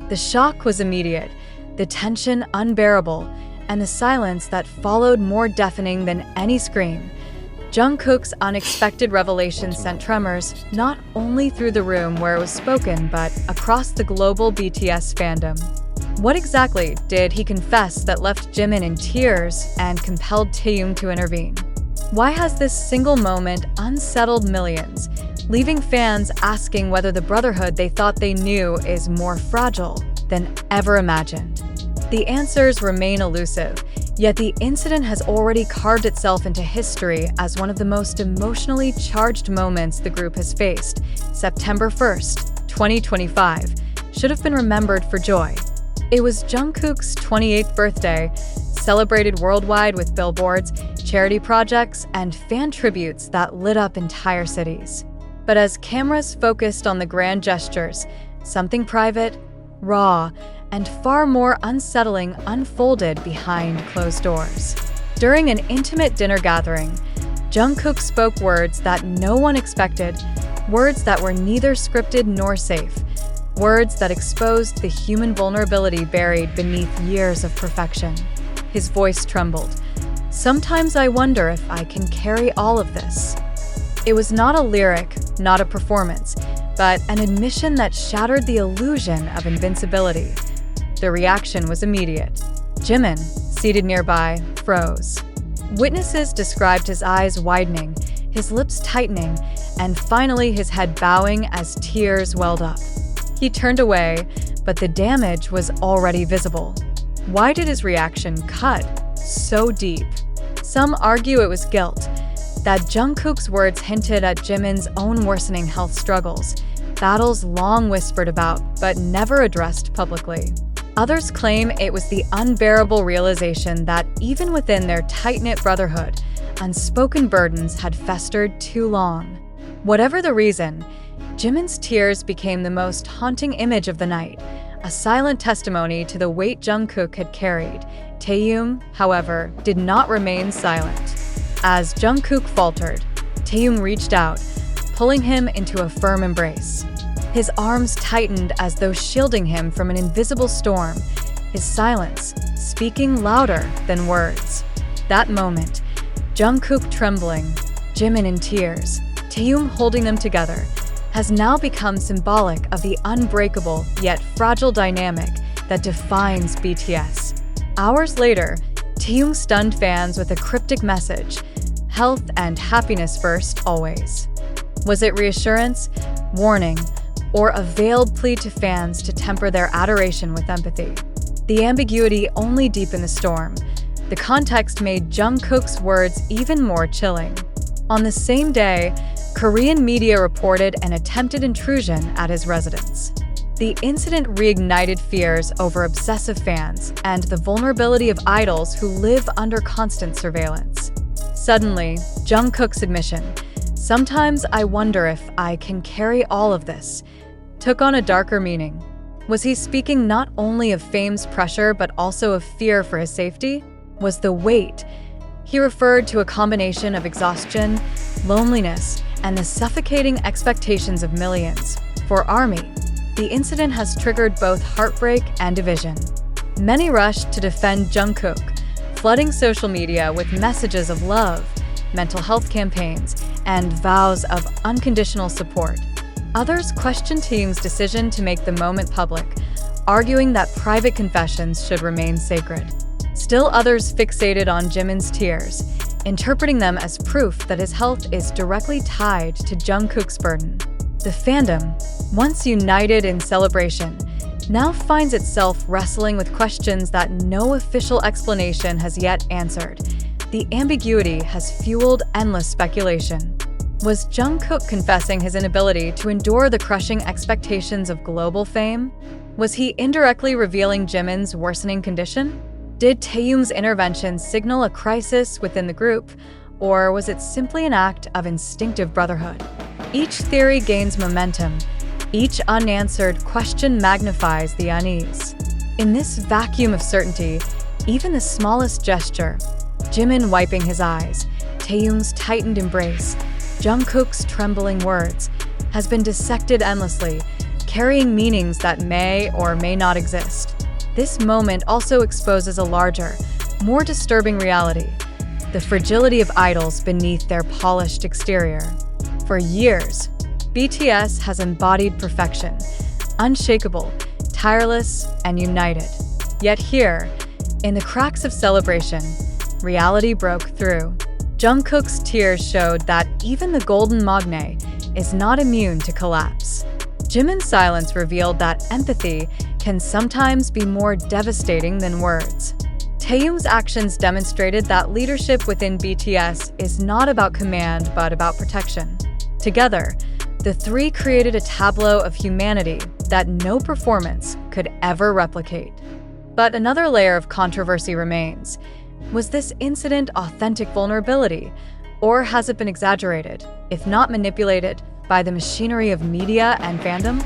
The shock was immediate, the tension unbearable, and the silence that followed more deafening than any scream. Jungkook's unexpected revelation sent tremors not only through the room where it was spoken, but across the global BTS fandom. What exactly did he confess that left Jimin in tears and compelled Taehyung to intervene? Why has this single moment unsettled millions, leaving fans asking whether the brotherhood they thought they knew is more fragile than ever imagined? The answers remain elusive, yet the incident has already carved itself into history as one of the most emotionally charged moments the group has faced. September 1st, 2025, should have been remembered for joy. It was Jungkook's 28th birthday, celebrated worldwide with billboards, charity projects, and fan tributes that lit up entire cities. But as cameras focused on the grand gestures, something private, raw, and far more unsettling unfolded behind closed doors. During an intimate dinner gathering, Jungkook spoke words that no one expected, words that were neither scripted nor safe, words that exposed the human vulnerability buried beneath years of perfection. His voice trembled. "Sometimes I wonder if I can carry all of this." It was not a lyric, not a performance, but an admission that shattered the illusion of invincibility. The reaction was immediate. Jimin, seated nearby, froze. Witnesses described his eyes widening, his lips tightening, and finally his head bowing as tears welled up. He turned away, but the damage was already visible. Why did his reaction cut so deep? Some argue it was guilt, that Jungkook's words hinted at Jimin's own worsening health struggles, battles long whispered about but never addressed publicly. Others claim it was the unbearable realization that even within their tight-knit brotherhood, unspoken burdens had festered too long. Whatever the reason, Jimin's tears became the most haunting image of the night, a silent testimony to the weight Jungkook had carried. Taehyung, however, did not remain silent. As Jungkook faltered, Taehyung reached out, pulling him into a firm embrace. His arms tightened as though shielding him from an invisible storm, his silence speaking louder than words. That moment, Jungkook trembling, Jimin in tears, Taehyung holding them together, has now become symbolic of the unbreakable yet fragile dynamic that defines BTS. Hours later, Taehyung stunned fans with a cryptic message: "Health and happiness first, always." Was it reassurance, warning, or a veiled plea to fans to temper their adoration with empathy? The ambiguity only deepened the storm. The context made Jungkook's words even more chilling. On the same day, Korean media reported an attempted intrusion at his residence. The incident reignited fears over obsessive fans and the vulnerability of idols who live under constant surveillance. Suddenly, Jungkook's admission, "Sometimes I wonder if I can carry all of this," took on a darker meaning. Was he speaking not only of fame's pressure but also of fear for his safety? Was the weight? He referred to a combination of exhaustion, loneliness, and the suffocating expectations of millions. For ARMY, the incident has triggered both heartbreak and division. Many rushed to defend Jungkook, flooding social media with messages of love, mental health campaigns, and vows of unconditional support. Others questioned Taehyung's decision to make the moment public, arguing that private confessions should remain sacred. Still others fixated on Jimin's tears, interpreting them as proof that his health is directly tied to Jungkook's burden. The fandom, once united in celebration, now finds itself wrestling with questions that no official explanation has yet answered. The ambiguity has fueled endless speculation. Was Jungkook confessing his inability to endure the crushing expectations of global fame? Was he indirectly revealing Jimin's worsening condition? Did Taehyung's intervention signal a crisis within the group, or was it simply an act of instinctive brotherhood? Each theory gains momentum. Each unanswered question magnifies the unease. In this vacuum of certainty, even the smallest gesture, Jimin wiping his eyes, Taehyung's tightened embrace, Jungkook's trembling words, has been dissected endlessly, carrying meanings that may or may not exist. This moment also exposes a larger, more disturbing reality: the fragility of idols beneath their polished exterior. For years, BTS has embodied perfection, unshakable, tireless, and united. Yet here, in the cracks of celebration, reality broke through. Jungkook's tears showed that even the golden magne is not immune to collapse. Jimin's silence revealed that empathy can sometimes be more devastating than words. Taehyung's actions demonstrated that leadership within BTS is not about command but about protection. Together, the three created a tableau of humanity that no performance could ever replicate. But another layer of controversy remains. Was this incident authentic vulnerability, or has it been exaggerated, if not manipulated, by the machinery of media and fandom?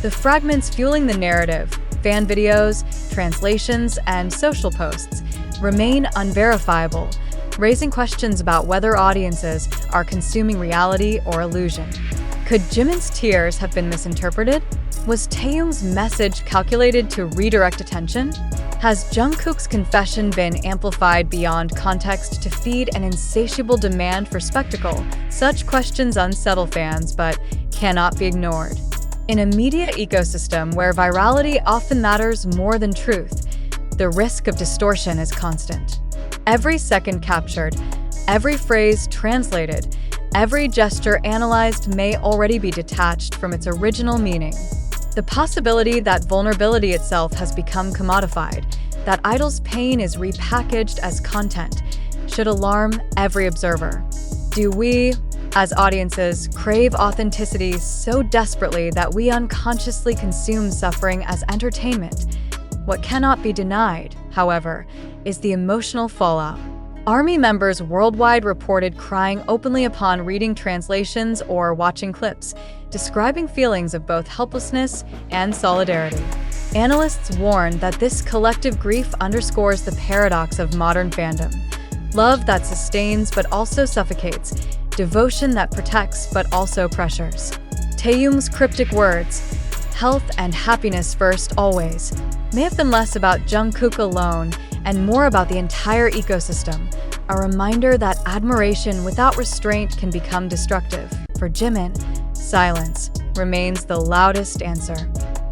The fragments fueling the narrative, fan videos, translations, and social posts, remain unverifiable, raising questions about whether audiences are consuming reality or illusion. Could Jimin's tears have been misinterpreted? Was Taehyung's message calculated to redirect attention? Has Jungkook's confession been amplified beyond context to feed an insatiable demand for spectacle? Such questions unsettle fans but cannot be ignored. In a media ecosystem where virality often matters more than truth, the risk of distortion is constant. Every second captured, every phrase translated, every gesture analyzed may already be detached from its original meaning. The possibility that vulnerability itself has become commodified, that idol's pain is repackaged as content, should alarm every observer. Do we, as audiences, crave authenticity so desperately that we unconsciously consume suffering as entertainment? What cannot be denied, however, is the emotional fallout. ARMY members worldwide reported crying openly upon reading translations or watching clips, describing feelings of both helplessness and solidarity. Analysts warn that this collective grief underscores the paradox of modern fandom: love that sustains but also suffocates, devotion that protects but also pressures. Taehyung's cryptic words, "health and happiness first always," may have been less about Jungkook alone and more about the entire ecosystem, a reminder that admiration without restraint can become destructive. For Jimin, silence remains the loudest answer.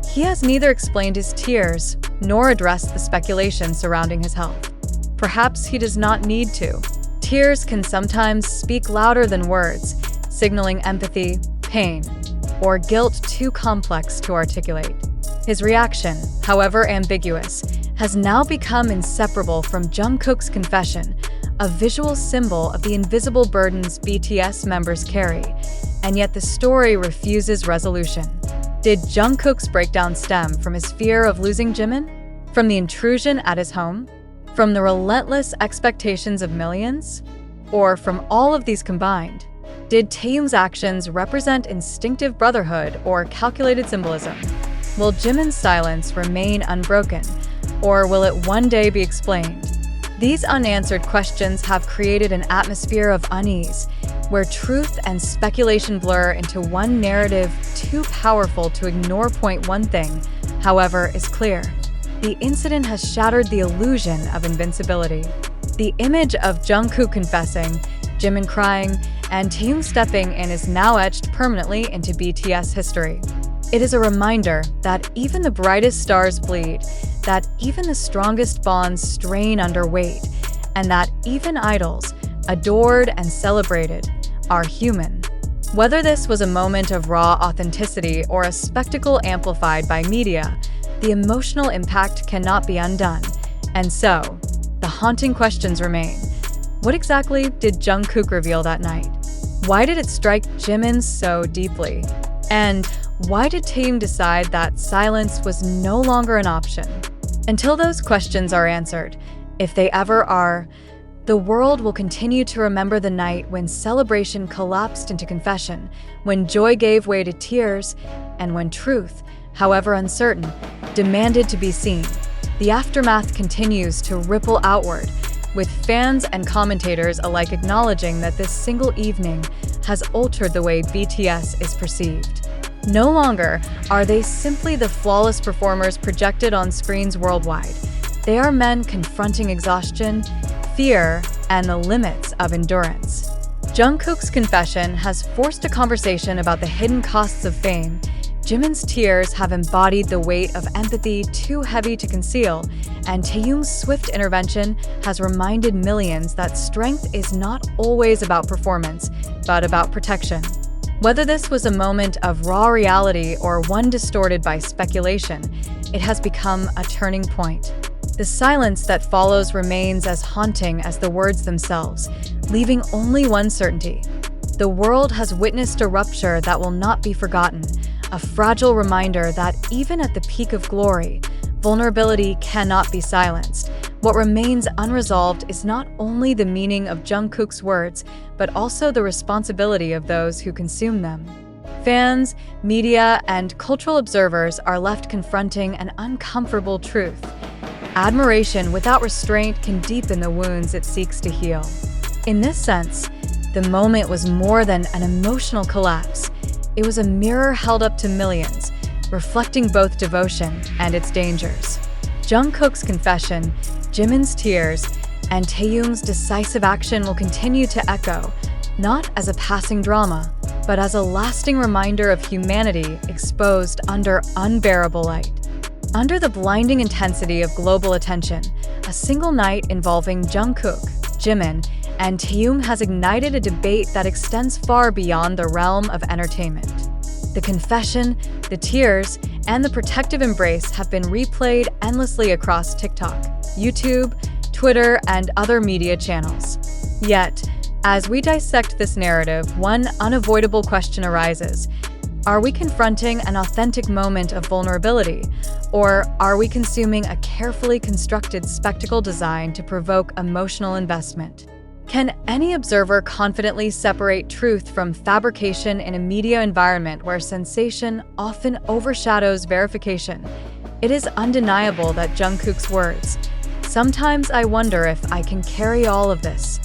He has neither explained his tears nor addressed the speculation surrounding his health. Perhaps he does not need to. Tears can sometimes speak louder than words, signaling empathy, pain, or guilt too complex to articulate. His reaction, however ambiguous, has now become inseparable from Jungkook's confession, a visual symbol of the invisible burdens BTS members carry, and yet the story refuses resolution. Did Jungkook's breakdown stem from his fear of losing Jimin? From the intrusion at his home? From the relentless expectations of millions? Or from all of these combined? Did Taehyung's actions represent instinctive brotherhood or calculated symbolism? Will Jimin's silence remain unbroken, or will it one day be explained? These unanswered questions have created an atmosphere of unease, where truth and speculation blur into one narrative too powerful to ignore. One thing, however, is clear: the incident has shattered the illusion of invincibility. The image of Jungkook confessing, Jimin crying, and Taehyung stepping in is now etched permanently into BTS history. It is a reminder that even the brightest stars bleed, that even the strongest bonds strain under weight, and that even idols, adored and celebrated, are human. Whether this was a moment of raw authenticity or a spectacle amplified by media, the emotional impact cannot be undone. And so, the haunting questions remain. What exactly did Jungkook reveal that night? Why did it strike Jimin so deeply? And why did Taehyung decide that silence was no longer an option? Until those questions are answered, if they ever are, the world will continue to remember the night when celebration collapsed into confession, when joy gave way to tears, and when truth, however uncertain, demanded to be seen. The aftermath continues to ripple outward, with fans and commentators alike acknowledging that this single evening has altered the way BTS is perceived. No longer are they simply the flawless performers projected on screens worldwide. They are men confronting exhaustion, fear, and the limits of endurance. Jungkook's confession has forced a conversation about the hidden costs of fame. Jimin's tears have embodied the weight of empathy too heavy to conceal, and Taehyung's swift intervention has reminded millions that strength is not always about performance, but about protection. Whether this was a moment of raw reality or one distorted by speculation, it has become a turning point. The silence that follows remains as haunting as the words themselves, leaving only one certainty. The world has witnessed a rupture that will not be forgotten, a fragile reminder that even at the peak of glory, vulnerability cannot be silenced. What remains unresolved is not only the meaning of Jungkook's words, but also the responsibility of those who consume them. Fans, media, and cultural observers are left confronting an uncomfortable truth. Admiration without restraint can deepen the wounds it seeks to heal. In this sense, the moment was more than an emotional collapse. It was a mirror held up to millions, reflecting both devotion and its dangers. Jungkook's confession, Jimin's tears, and Taehyung's decisive action will continue to echo, not as a passing drama, but as a lasting reminder of humanity exposed under unbearable light. Under the blinding intensity of global attention, a single night involving Jungkook, Jimin, and Taehyung has ignited a debate that extends far beyond the realm of entertainment. The confession, the tears, and the protective embrace have been replayed endlessly across TikTok, YouTube, Twitter, and other media channels. Yet, as we dissect this narrative, one unavoidable question arises. Are we confronting an authentic moment of vulnerability, or are we consuming a carefully constructed spectacle designed to provoke emotional investment? Can any observer confidently separate truth from fabrication in a media environment where sensation often overshadows verification? It is undeniable that Jungkook's words, "Sometimes I wonder if I can carry all of this,"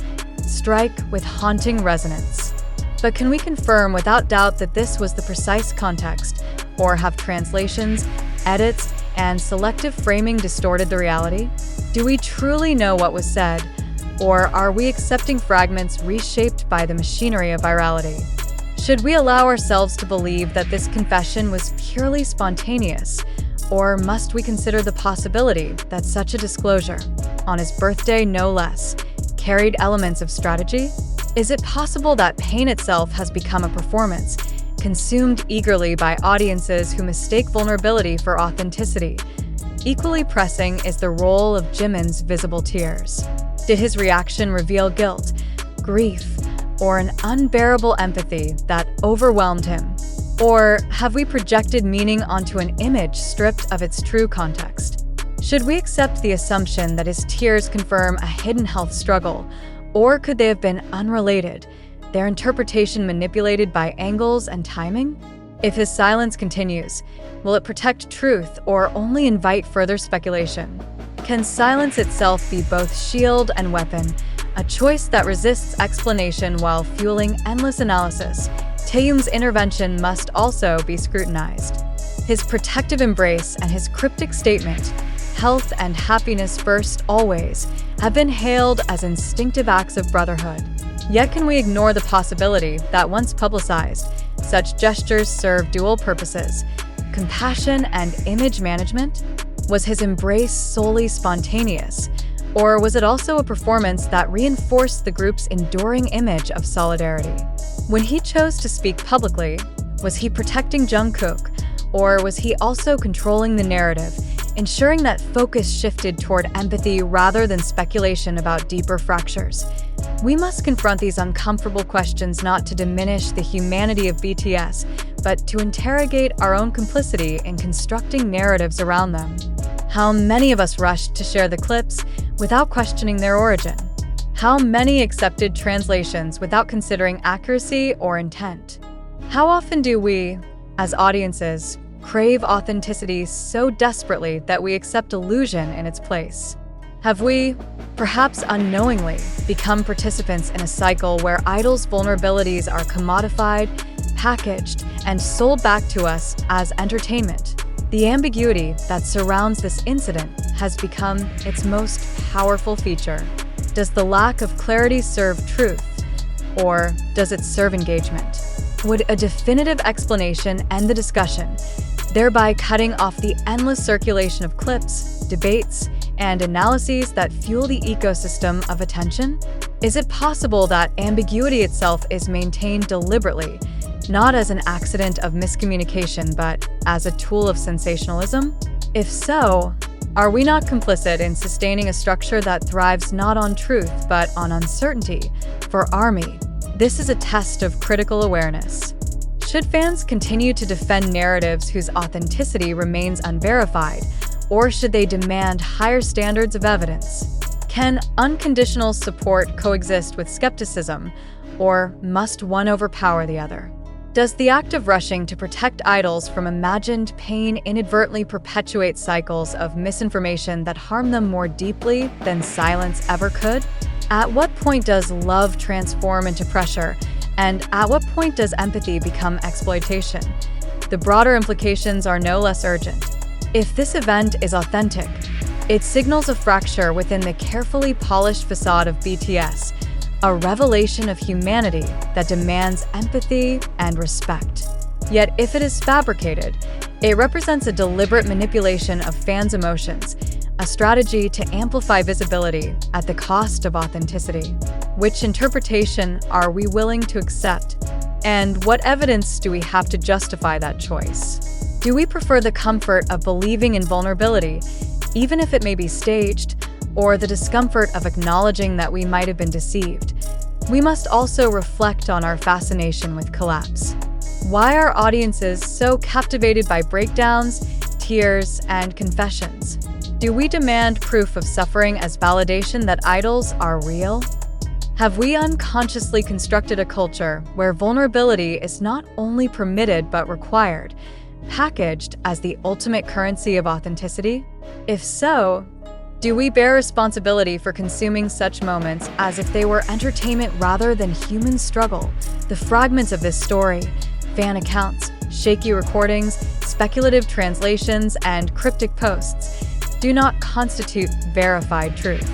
strike with haunting resonance. But can we confirm without doubt that this was the precise context, or have translations, edits, and selective framing distorted the reality? Do we truly know what was said, or are we accepting fragments reshaped by the machinery of virality? Should we allow ourselves to believe that this confession was purely spontaneous, or must we consider the possibility that such a disclosure, on his birthday no less, carried elements of strategy? Is it possible that pain itself has become a performance, consumed eagerly by audiences who mistake vulnerability for authenticity? Equally pressing is the role of Jimin's visible tears. Did his reaction reveal guilt, grief, or an unbearable empathy that overwhelmed him? Or have we projected meaning onto an image stripped of its true context? Should we accept the assumption that his tears confirm a hidden health struggle, or could they have been unrelated, their interpretation manipulated by angles and timing? If his silence continues, will it protect truth or only invite further speculation? Can silence itself be both shield and weapon, a choice that resists explanation while fueling endless analysis? Taehyung's intervention must also be scrutinized. His protective embrace and his cryptic statement, "Health and happiness first, always," have been hailed as instinctive acts of brotherhood. Yet can we ignore the possibility that once publicized, such gestures serve dual purposes: compassion and image management? Was his embrace solely spontaneous, or was it also a performance that reinforced the group's enduring image of solidarity? When he chose to speak publicly, was he protecting Jungkook, or was he also controlling the narrative, ensuring that focus shifted toward empathy rather than speculation about deeper fractures? We must confront these uncomfortable questions not to diminish the humanity of BTS, but to interrogate our own complicity in constructing narratives around them. How many of us rushed to share the clips without questioning their origin? How many accepted translations without considering accuracy or intent? How often do we, as audiences, crave authenticity so desperately that we accept illusion in its place? Have we, perhaps unknowingly, become participants in a cycle where idols' vulnerabilities are commodified, packaged, and sold back to us as entertainment. The ambiguity that surrounds this incident has become its most powerful feature. Does the lack of clarity serve truth, or does it serve engagement? Would a definitive explanation end the discussion, thereby cutting off the endless circulation of clips, debates, and analyses that fuel the ecosystem of attention? Is it possible that ambiguity itself is maintained deliberately, not as an accident of miscommunication, but as a tool of sensationalism? If so, are we not complicit in sustaining a structure that thrives not on truth, but on uncertainty? For ARMY, this is a test of critical awareness. Should fans continue to defend narratives whose authenticity remains unverified, or should they demand higher standards of evidence? Can unconditional support coexist with skepticism, or must one overpower the other? Does the act of rushing to protect idols from imagined pain inadvertently perpetuate cycles of misinformation that harm them more deeply than silence ever could? At what point does love transform into pressure, and at what point does empathy become exploitation? The broader implications are no less urgent. If this event is authentic, it signals a fracture within the carefully polished facade of BTS, a revelation of humanity that demands empathy and respect. Yet if it is fabricated, it represents a deliberate manipulation of fans' emotions, a strategy to amplify visibility at the cost of authenticity. Which interpretation are we willing to accept? And what evidence do we have to justify that choice? Do we prefer the comfort of believing in vulnerability, even if it may be staged, or the discomfort of acknowledging that we might have been deceived? We must also reflect on our fascination with collapse. Why are audiences so captivated by breakdowns, tears, and confessions? Do we demand proof of suffering as validation that idols are real? Have we unconsciously constructed a culture where vulnerability is not only permitted but required, packaged as the ultimate currency of authenticity? If so, do we bear responsibility for consuming such moments as if they were entertainment rather than human struggle? The fragments of this story, fan accounts, shaky recordings, speculative translations, and cryptic posts, do not constitute verified truth.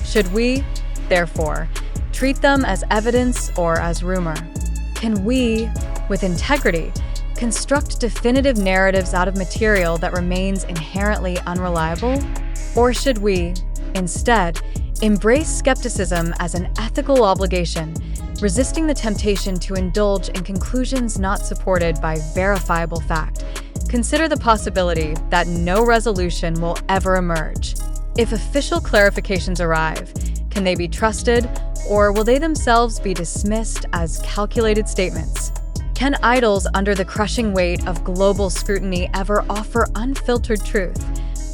Should we, therefore, treat them as evidence or as rumor? Can we, with integrity, construct definitive narratives out of material that remains inherently unreliable? Or should we, instead, embrace skepticism as an ethical obligation, resisting the temptation to indulge in conclusions not supported by verifiable fact? Consider the possibility that no resolution will ever emerge. If official clarifications arrive, can they be trusted, or will they themselves be dismissed as calculated statements? Can idols under the crushing weight of global scrutiny ever offer unfiltered truth?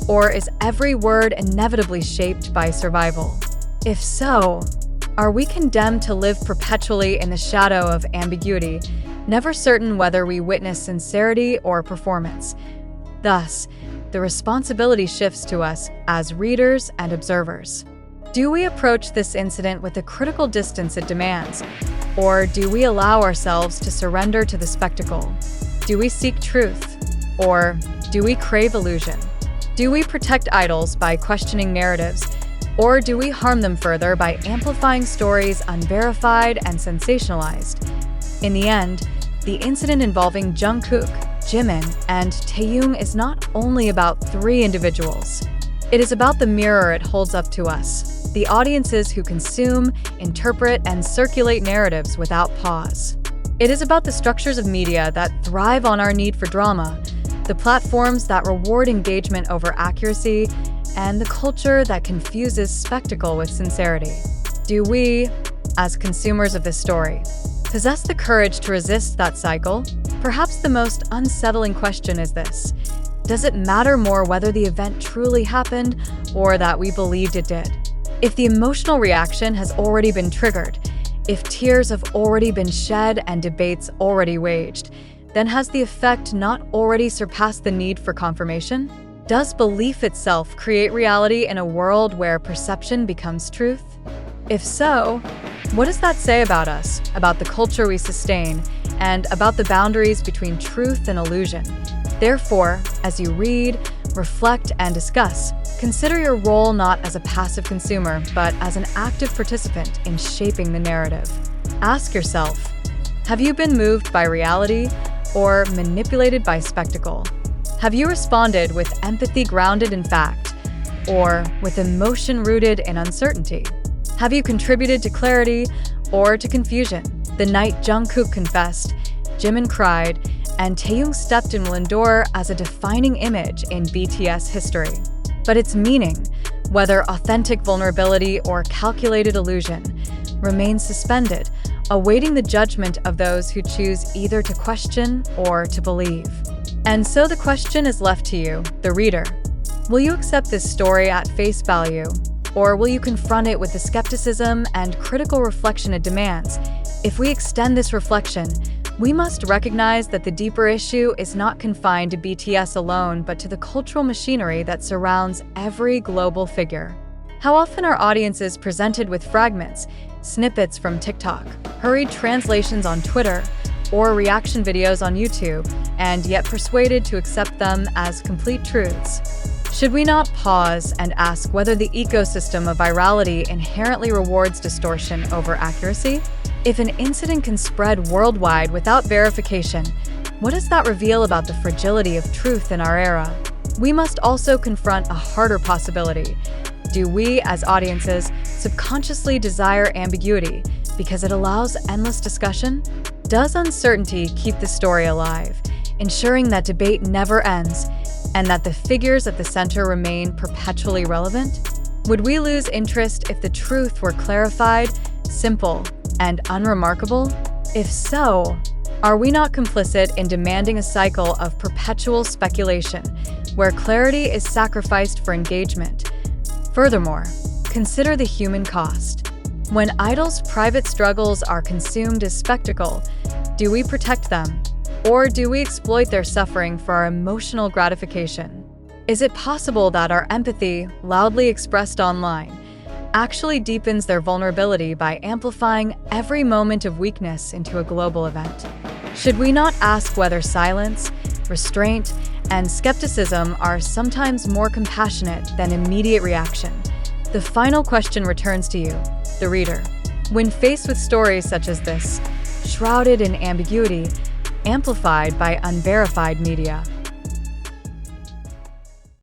Or is every word inevitably shaped by survival? If so, are we condemned to live perpetually in the shadow of ambiguity, never certain whether we witness sincerity or performance? Thus, the responsibility shifts to us as readers and observers. Do we approach this incident with the critical distance it demands, or do we allow ourselves to surrender to the spectacle? Do we seek truth, or do we crave illusion? Do we protect idols by questioning narratives, or do we harm them further by amplifying stories unverified and sensationalized? In the end, the incident involving Jungkook, Jimin, and Taehyung is not only about three individuals. It is about the mirror it holds up to us, the audiences who consume, interpret, and circulate narratives without pause. It is about the structures of media that thrive on our need for drama, the platforms that reward engagement over accuracy, and the culture that confuses spectacle with sincerity. Do we, as consumers of this story, possess the courage to resist that cycle? Perhaps the most unsettling question is this: does it matter more whether the event truly happened or that we believed it did? If the emotional reaction has already been triggered, if tears have already been shed and debates already waged, then has the effect not already surpassed the need for confirmation? Does belief itself create reality in a world where perception becomes truth? If so, what does that say about us, about the culture we sustain, and about the boundaries between truth and illusion. Therefore, as you read, reflect, and discuss, consider your role not as a passive consumer, but as an active participant in shaping the narrative. Ask yourself, have you been moved by reality or manipulated by spectacle? Have you responded with empathy grounded in fact, or with emotion rooted in uncertainty? Have you contributed to clarity or to confusion? The night Jungkook confessed, Jimin cried, and Taehyung stepped in will endure as a defining image in BTS history. But its meaning, whether authentic vulnerability or calculated illusion, remains suspended, awaiting the judgment of those who choose either to question or to believe. And so the question is left to you, the reader. Will you accept this story at face value, or will you confront it with the skepticism and critical reflection it demands? If we extend this reflection, we must recognize that the deeper issue is not confined to BTS alone, but to the cultural machinery that surrounds every global figure. How often are audiences presented with fragments, snippets from TikTok, hurried translations on Twitter, or reaction videos on YouTube, and yet persuaded to accept them as complete truths? Should we not pause and ask whether the ecosystem of virality inherently rewards distortion over accuracy? If an incident can spread worldwide without verification, what does that reveal about the fragility of truth in our era? We must also confront a harder possibility. Do we, as audiences, subconsciously desire ambiguity because it allows endless discussion? Does uncertainty keep the story alive, ensuring that debate never ends and that the figures at the center remain perpetually relevant? Would we lose interest if the truth were clarified, simple, and unremarkable? If so, are we not complicit in demanding a cycle of perpetual speculation, where clarity is sacrificed for engagement? Furthermore, consider the human cost. When idols' private struggles are consumed as spectacle, do we protect them? Or do we exploit their suffering for our emotional gratification? Is it possible that our empathy, loudly expressed online, actually deepens their vulnerability by amplifying every moment of weakness into a global event? Should we not ask whether silence, restraint, and skepticism are sometimes more compassionate than immediate reaction? The final question returns to you, the reader. When faced with stories such as this, shrouded in ambiguity, amplified by unverified media,